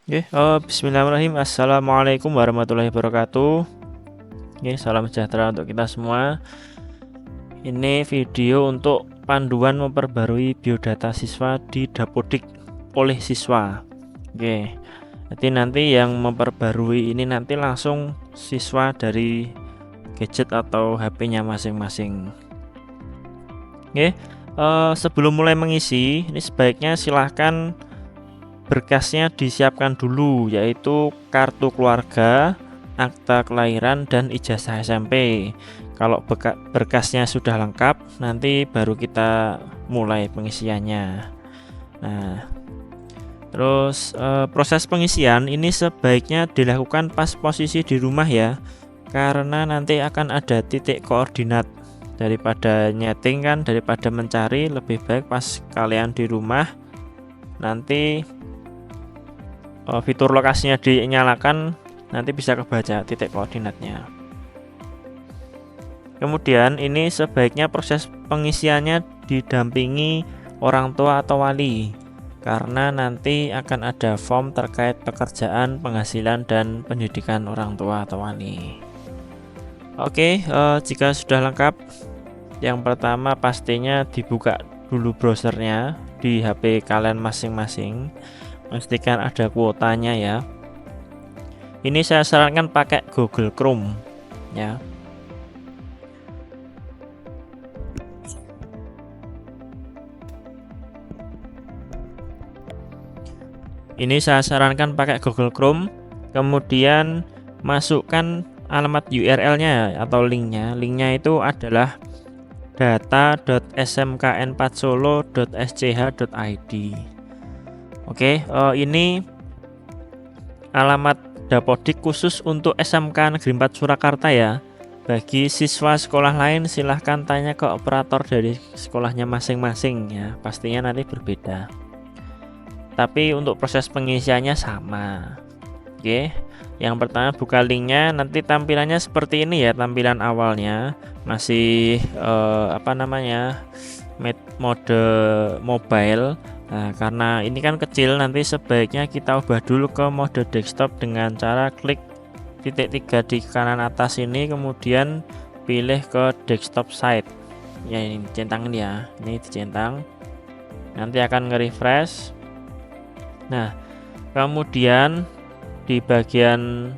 Bismillahirrahmanirrahim. Assalamualaikum warahmatullahi wabarakatuh. Salam sejahtera untuk kita semua. Ini video untuk panduan memperbarui biodata siswa di Dapodik oleh siswa. Jadi nanti yang memperbarui ini nanti langsung siswa dari gadget atau HP-nya masing-masing. Sebelum mulai mengisi, ini sebaiknya silahkan berkasnya disiapkan dulu, yaitu kartu keluarga, akta kelahiran, dan ijazah SMP. Kalau berkasnya sudah lengkap, nanti baru kita mulai pengisiannya. Nah, terus proses pengisian ini sebaiknya dilakukan pas posisi di rumah ya, karena nanti akan ada titik koordinat. Daripada nyeting kan, daripada mencari, lebih baik pas kalian di rumah. Nanti fitur lokasinya dinyalakan, nanti bisa kebaca titik koordinatnya. Kemudian ini sebaiknya proses pengisiannya didampingi orang tua atau wali, karena nanti akan ada form terkait pekerjaan, penghasilan, dan pendidikan orang tua atau wali. Jika sudah lengkap, yang pertama pastinya dibuka dulu browsernya di HP kalian masing-masing. Pastikan ada kuotanya ya. Ini saya sarankan pakai Google Chrome ya. Ini saya sarankan pakai Google Chrome. Kemudian masukkan alamat URL-nya atau linknya. Linknya itu adalah data.smkn4solo.sch.id. Ini alamat Dapodik khusus untuk SMK Negeri 4 Surakarta ya. Bagi siswa sekolah lain silahkan tanya ke operator dari sekolahnya masing-masing ya. Pastinya nanti berbeda. Tapi untuk proses pengisiannya sama. Yang pertama buka linknya, nanti tampilannya seperti ini ya, tampilan awalnya masih mode mobile. Nah, karena ini kan kecil, nanti sebaiknya kita ubah dulu ke mode desktop dengan cara klik titik 3 di kanan atas ini, kemudian pilih ke desktop site. Ya, ini dicentang ini ya, ini dicentang. Nanti akan nge-refresh. Nah, kemudian di bagian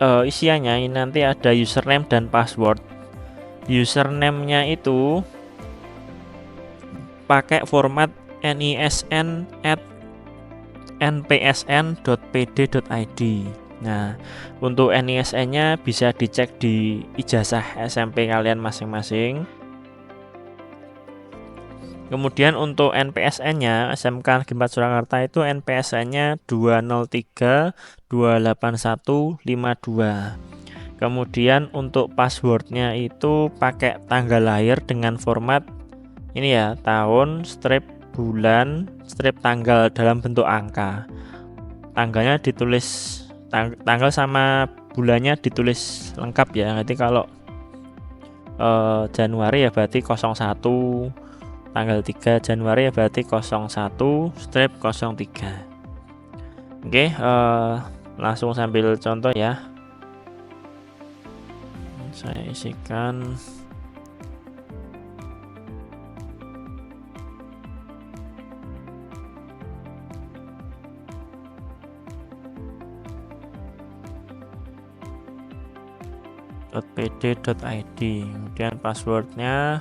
isiannya ini nanti ada username dan password. Username-nya itu pakai format nisn@npsn.pd.id. Nah, untuk NISN-nya bisa dicek di ijazah SMP kalian masing-masing. Kemudian untuk NPSN-nya SMK Negeri 4 Surakarta itu NPSN-nya 203285152. Kemudian untuk passwordnya itu pakai tanggal lahir dengan format ini ya, tahun strip bulan strip tanggal dalam bentuk angka. Tanggalnya ditulis tanggal sama bulannya ditulis lengkap ya. Nanti kalau Januari ya berarti 01, tanggal 3 Januari ya berarti 01 strip 03. Langsung sambil contoh ya. Saya isikan. .pd.id, kemudian passwordnya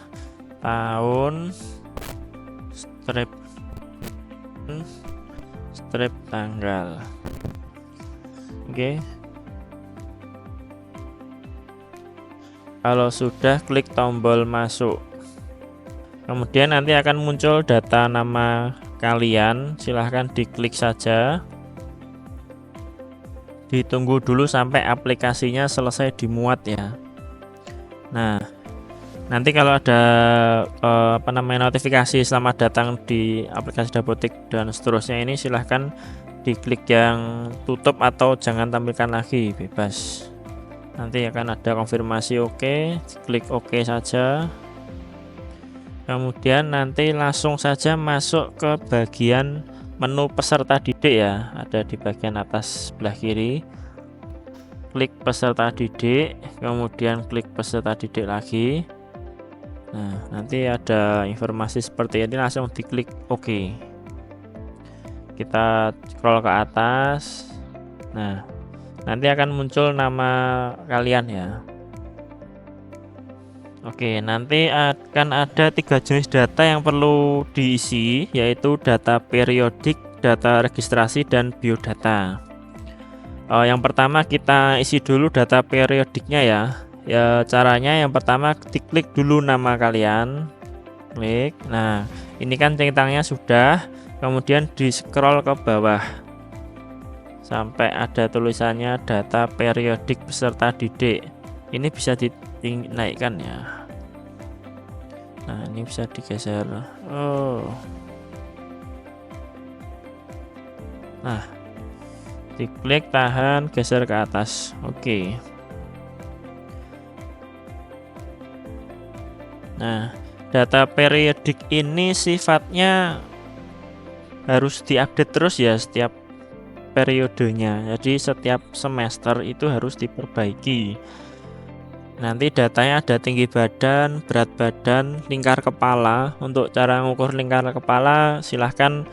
tahun strip tanggal. Kalau sudah, klik tombol masuk. Kemudian nanti akan muncul data nama kalian, silahkan diklik saja. Ditunggu dulu sampai aplikasinya selesai dimuat ya. Nah, nanti kalau ada notifikasi selamat datang di aplikasi Dapodik dan seterusnya, ini silahkan diklik yang tutup atau jangan tampilkan lagi, bebas. Nanti akan ada konfirmasi oke, klik oke saja. Kemudian nanti langsung saja masuk ke bagian menu peserta didik ya, ada di bagian atas sebelah kiri. Klik peserta didik, kemudian klik peserta didik lagi. Nah, nanti ada informasi seperti ini, langsung diklik OK. Kita scroll ke atas. Nah, nanti akan muncul nama kalian ya. Oke, nanti akan ada 3 jenis data yang perlu diisi, yaitu data periodik, data registrasi, dan biodata. Yang pertama kita isi dulu data periodiknya ya. Ya, caranya yang pertama diklik dulu nama kalian. Klik. Nah, ini kan centangnya sudah, kemudian di scroll ke bawah sampai ada tulisannya data periodik peserta didik. Ini bisa dinaikkan ya. Nah, ini bisa digeser. Nah, diklik, tahan, geser ke atas. Oke. Nah, data periodik ini sifatnya harus diupdate terus ya setiap periodenya. Jadi setiap semester itu harus diperbaiki. Nanti datanya ada tinggi badan, berat badan, lingkar kepala. Untuk cara mengukur lingkar kepala silahkan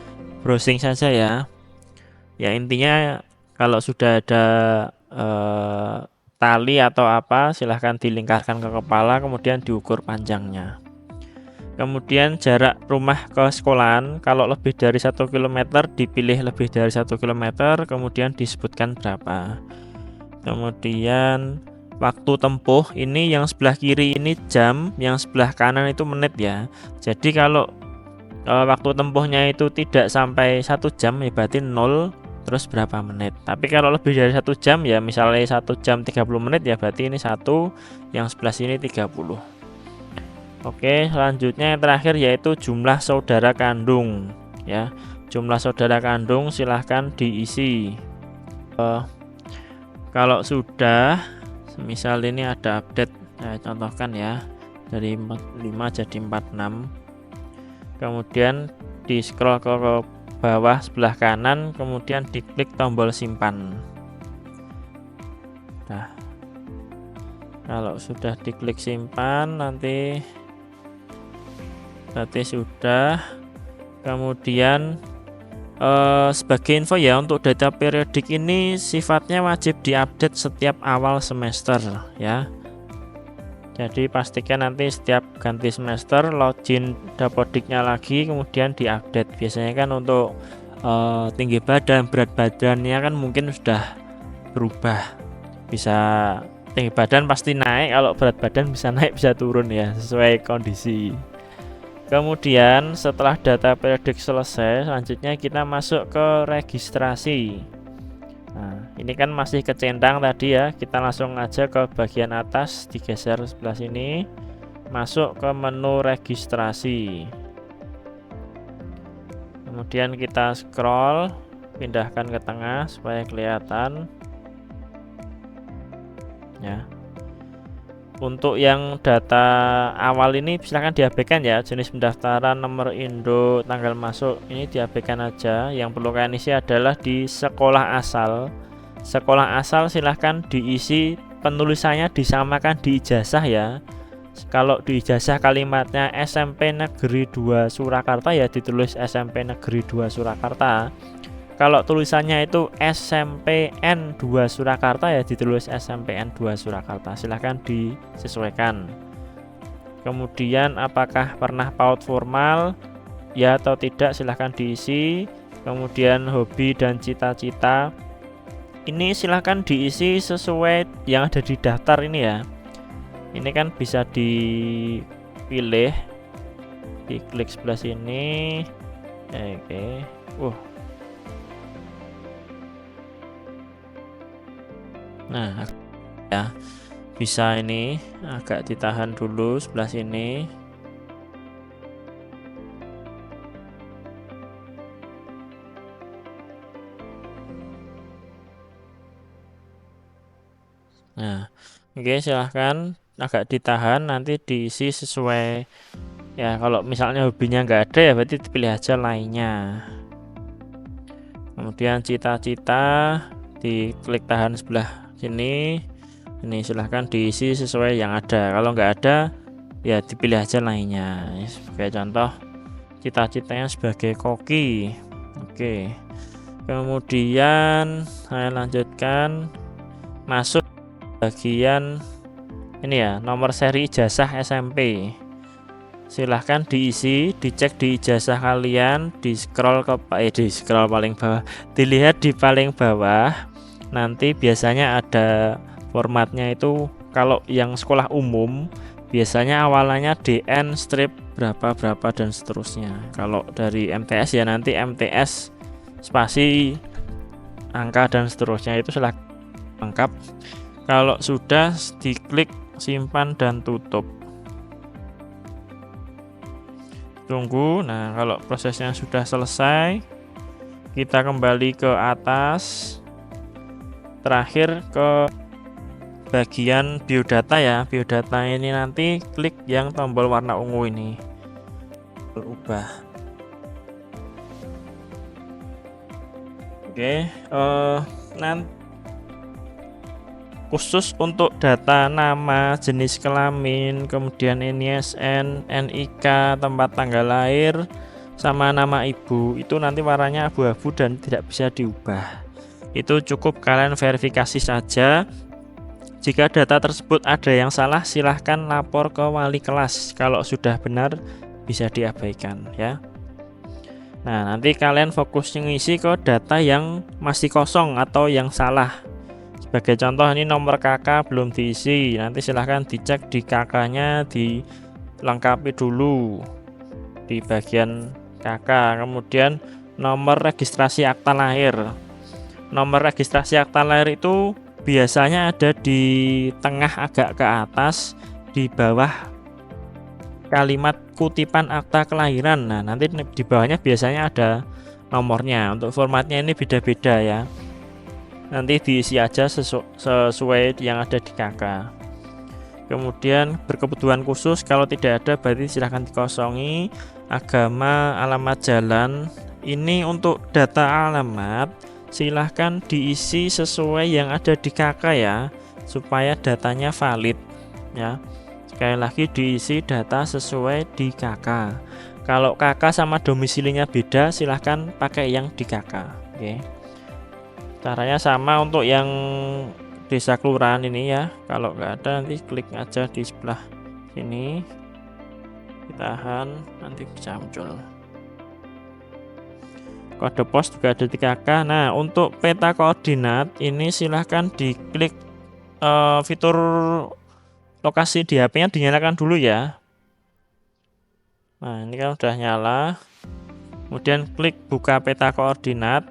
browsing saja ya. Ya, intinya kalau sudah ada tali atau apa, silahkan dilingkarkan ke kepala, kemudian diukur panjangnya. Kemudian jarak rumah ke sekolahan, kalau lebih dari 1 km dipilih lebih dari 1 km, kemudian disebutkan berapa. Kemudian waktu tempuh, ini yang sebelah kiri ini jam, yang sebelah kanan itu menit ya. Jadi kalau waktu tempuhnya itu tidak sampai 1 jam ya berarti 0, terus berapa menit. Tapi kalau lebih dari 1 jam ya, misalnya 1 jam 30 menit ya berarti ini 1, yang sebelah sini 30. Oke, selanjutnya yang terakhir yaitu jumlah saudara kandung ya. Jumlah saudara kandung silahkan diisi. Kalau sudah, misal ini ada update, saya contohkan ya, dari 45 jadi 46. Kemudian di scroll ke bawah sebelah kanan, kemudian diklik tombol simpan. Nah, kalau sudah diklik simpan, nanti berarti sudah. Kemudian sebagai info ya, untuk data periodik ini sifatnya wajib diupdate setiap awal semester ya. Jadi pastikan nanti setiap ganti semester login Dapodiknya lagi, kemudian diupdate. Biasanya kan untuk tinggi badan, berat badannya kan mungkin sudah berubah. Bisa tinggi badan pasti naik, kalau berat badan bisa naik bisa turun ya, sesuai kondisi. Kemudian setelah data periodik selesai, selanjutnya kita masuk ke registrasi. Nah, ini kan masih kecentang tadi ya, kita langsung aja ke bagian atas, digeser sebelah sini, masuk ke menu registrasi. Kemudian kita scroll, pindahkan ke tengah supaya kelihatan ya. Untuk yang data awal ini silahkan diabaikan ya, jenis pendaftaran, nomor induk, tanggal masuk, ini diabaikan aja. Yang perlu kalian isi adalah di sekolah asal. Sekolah asal silahkan diisi, penulisannya disamakan di ijazah ya. Kalau di ijazah kalimatnya SMP Negeri 2 Surakarta ya ditulis SMP Negeri 2 Surakarta. Kalau tulisannya itu SMPN 2 Surakarta ya ditulis SMPN 2 Surakarta. Silahkan disesuaikan. Kemudian apakah pernah PAUD formal ya atau tidak, silahkan diisi. Kemudian hobi dan cita-cita, ini silahkan diisi sesuai yang ada di daftar ini ya. Ini kan bisa dipilih, diklik sebelah sini. Oke. Nah ya, bisa ini agak ditahan dulu sebelah sini. Nah, oke, silahkan agak ditahan, nanti diisi sesuai ya. Kalau misalnya hobinya nggak ada ya berarti pilih aja lainnya. Kemudian cita-cita, diklik tahan sebelah sini. Ini silahkan diisi sesuai yang ada. Kalau nggak ada, ya dipilih aja lainnya. Sebagai contoh, cita-citanya sebagai koki. Oke. Kemudian saya lanjutkan masuk bagian ini ya, nomor seri ijazah SMP. Silahkan diisi, dicek di ijazah kalian, di scroll paling bawah, dilihat di paling bawah. Nanti biasanya ada formatnya itu. Kalau yang sekolah umum biasanya awalannya DN strip berapa dan seterusnya. Kalau dari MTS ya nanti MTS spasi angka dan seterusnya, itu silahkan lengkap. Kalau sudah, diklik simpan dan tutup. Tunggu. Nah, kalau prosesnya sudah selesai, kita kembali ke atas. Terakhir ke bagian biodata ya. Biodata ini nanti klik yang tombol warna ungu ini. Ubah. Oke, nanti khusus untuk data nama, jenis kelamin, kemudian NISN, NIK, tempat tanggal lahir, sama nama ibu, itu nanti warnanya abu-abu dan tidak bisa diubah. Itu cukup kalian verifikasi saja. Jika data tersebut ada yang salah, silahkan lapor ke wali kelas. Kalau sudah benar, bisa diabaikan ya. Nah, nanti kalian fokus ngisi ke data yang masih kosong atau yang salah. Sebagai contoh, ini nomor KK belum diisi. Nanti silahkan dicek di KK-nya, dilengkapi dulu di bagian KK. Kemudian nomor registrasi akta lahir. Nomor registrasi akta lahir itu biasanya ada di tengah agak ke atas, di bawah kalimat kutipan akta kelahiran. Nah, nanti di bawahnya biasanya ada nomornya. Untuk formatnya ini beda-beda ya. Nanti diisi aja sesuai yang ada di KK. Kemudian berkebutuhan khusus, kalau tidak ada berarti silahkan dikosongi. Agama, alamat jalan. Ini untuk data alamat, silahkan diisi sesuai yang ada di KK ya, supaya datanya valid ya. Sekali lagi, diisi data sesuai di KK. Kalau KK sama domisilinya beda, silahkan pakai yang di KK. Oke. Caranya sama untuk yang desa kelurahan ini ya. Kalau nggak ada, nanti klik aja di sebelah sini, ditahan, nanti bisa muncul. Kode pos juga ada di KK. Nah, untuk peta koordinat ini silahkan diklik fitur lokasi di HP-nya dinyalakan dulu ya. Nah, ini kan udah nyala. Kemudian klik buka peta koordinat.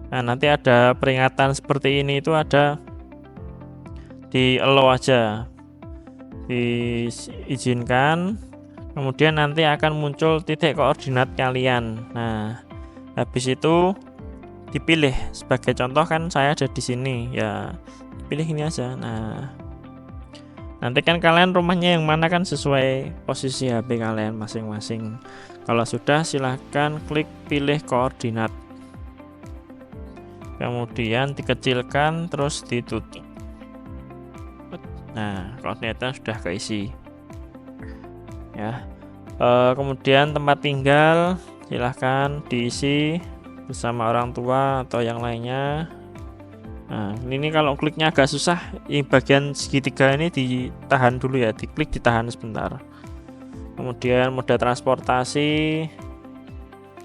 Nah, nanti ada peringatan seperti ini, itu ada di allow aja, diizinkan. Kemudian nanti akan muncul titik koordinat kalian. Nah, habis itu dipilih. Sebagai contoh kan saya ada di sini ya, pilih ini aja. Nah, nanti kan kalian rumahnya yang mana kan sesuai posisi HP kalian masing-masing. Kalau sudah, silahkan klik pilih koordinat. Kemudian dikecilkan terus ditutup. Nah, koordinatnya sudah keisi ya. Kemudian tempat tinggal silahkan diisi bersama orang tua atau yang lainnya. Nah, ini kalau kliknya agak susah, ini bagian segitiga ini ditahan dulu ya, diklik ditahan sebentar. Kemudian moda transportasi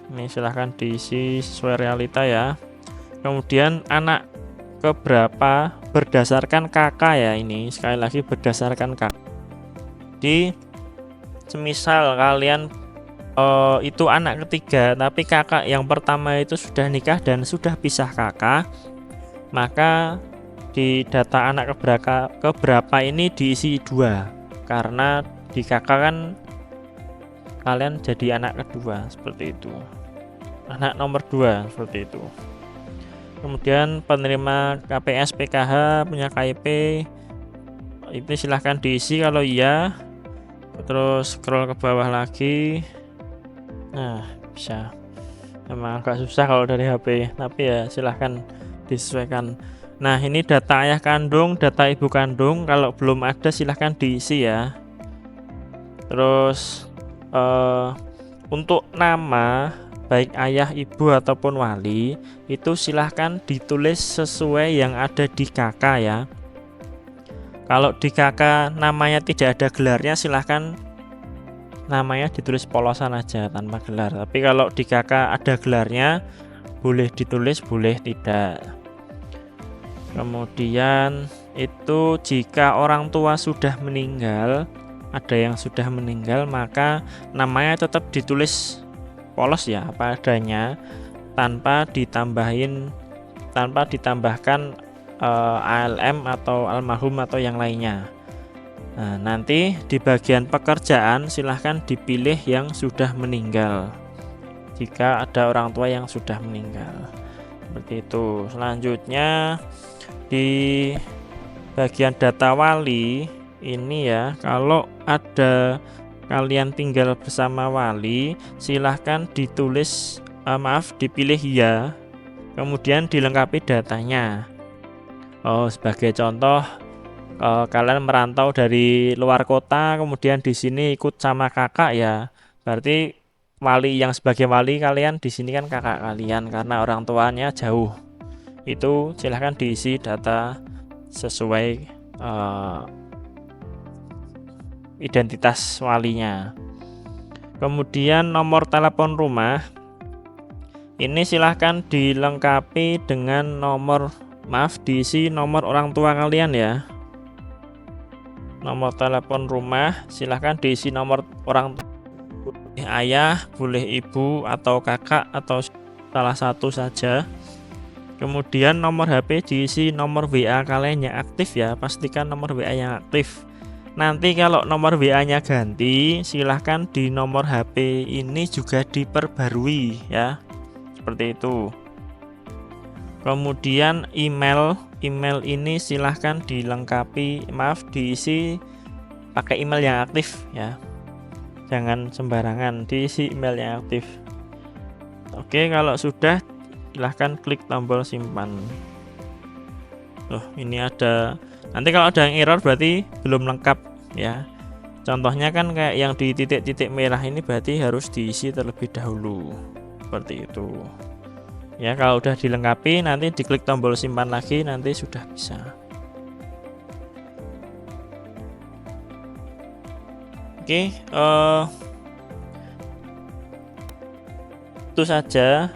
ini silahkan diisi sesuai realita ya. Kemudian anak keberapa berdasarkan KK ya, ini sekali lagi berdasarkan KK. Di semisal kalian itu anak ketiga tapi kakak yang pertama itu sudah nikah dan sudah pisah kakak, maka di data anak keberapa ini diisi 2, karena di kakak kan kalian jadi anak kedua, seperti itu, anak nomor 2 seperti itu. Kemudian penerima KPS PKH punya KIP itu silahkan diisi kalau iya. Terus scroll ke bawah lagi. Nah, bisa. Emang agak susah kalau dari HP, tapi ya silahkan disesuaikan. Nah, ini data ayah kandung, data ibu kandung, kalau belum ada silahkan diisi ya. Terus untuk nama baik ayah, ibu ataupun wali itu silahkan ditulis sesuai yang ada di KK ya. Kalau di KK namanya tidak ada gelarnya, silahkan namanya ditulis polosan aja tanpa gelar. Tapi kalau di KK ada gelarnya, boleh ditulis, boleh tidak. Kemudian itu jika orang tua sudah meninggal, ada yang sudah meninggal, maka namanya tetap ditulis polos ya, apa adanya, tanpa ditambahkan ALM atau almarhum atau yang lainnya. Nah, nanti di bagian pekerjaan silahkan dipilih yang sudah meninggal jika ada orang tua yang sudah meninggal, seperti itu. Selanjutnya di bagian data wali ini ya, kalau ada kalian tinggal bersama wali, silahkan ditulis dipilih ya, kemudian dilengkapi datanya. Sebagai contoh, kalian merantau dari luar kota, kemudian di sini ikut sama kakak ya, berarti wali yang sebagai wali kalian di sini kan kakak kalian karena orang tuanya jauh. Itu silahkan diisi data sesuai identitas walinya. Kemudian nomor telepon rumah ini silahkan dilengkapi dengan diisi nomor orang tua kalian ya. Nomor telepon rumah silahkan diisi nomor orang tua, boleh ayah, boleh ibu atau kakak atau salah satu saja. Kemudian nomor HP diisi nomor WA kalian yang aktif ya, pastikan nomor WA yang aktif. Nanti kalau nomor WA-nya ganti, silahkan di nomor HP ini juga diperbarui ya, seperti itu. Kemudian email ini silahkan dilengkapi, diisi pakai email yang aktif ya, jangan sembarangan, diisi email yang aktif. Oke, kalau sudah silahkan klik tombol simpan. Ini ada, nanti kalau ada yang error berarti belum lengkap ya. Contohnya kan kayak yang di titik-titik merah ini berarti harus diisi terlebih dahulu, seperti itu ya. Kalau udah dilengkapi nanti diklik tombol simpan lagi, nanti sudah bisa. Oke, itu saja.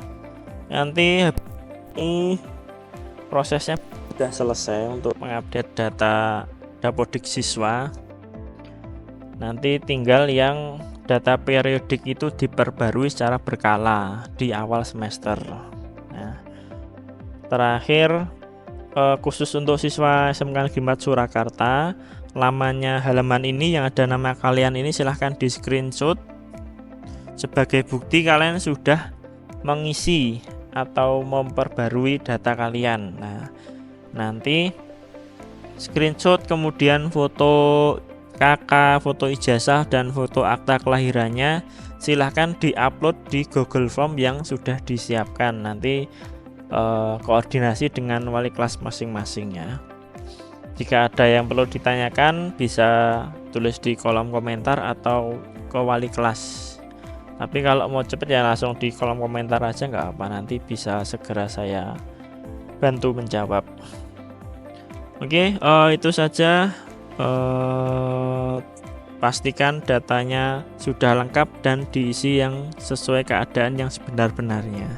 Nanti prosesnya sudah selesai untuk mengupdate data Dapodik siswa. Nanti tinggal yang data periodik itu diperbarui secara berkala di awal semester. Nah, terakhir khusus untuk siswa SMK Negeri 4 Surakarta, lamanya halaman ini yang ada nama kalian ini silahkan di screenshot sebagai bukti kalian sudah mengisi atau memperbarui data kalian. Nah, nanti screenshot kemudian foto KK, foto ijazah dan foto akta kelahirannya silahkan diupload di Google Form yang sudah disiapkan. Nanti koordinasi dengan wali kelas masing-masing ya. Jika ada yang perlu ditanyakan bisa tulis di kolom komentar atau ke wali kelas. Tapi kalau mau cepet ya langsung di kolom komentar aja nggak apa, nanti bisa segera saya bantu menjawab. Oke, itu saja. Pastikan datanya sudah lengkap dan diisi yang sesuai keadaan yang sebenar-benarnya.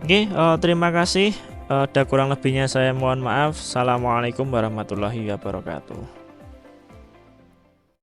Oke, terima kasih. Ada kurang lebihnya saya mohon maaf. Assalamualaikum warahmatullahi wabarakatuh.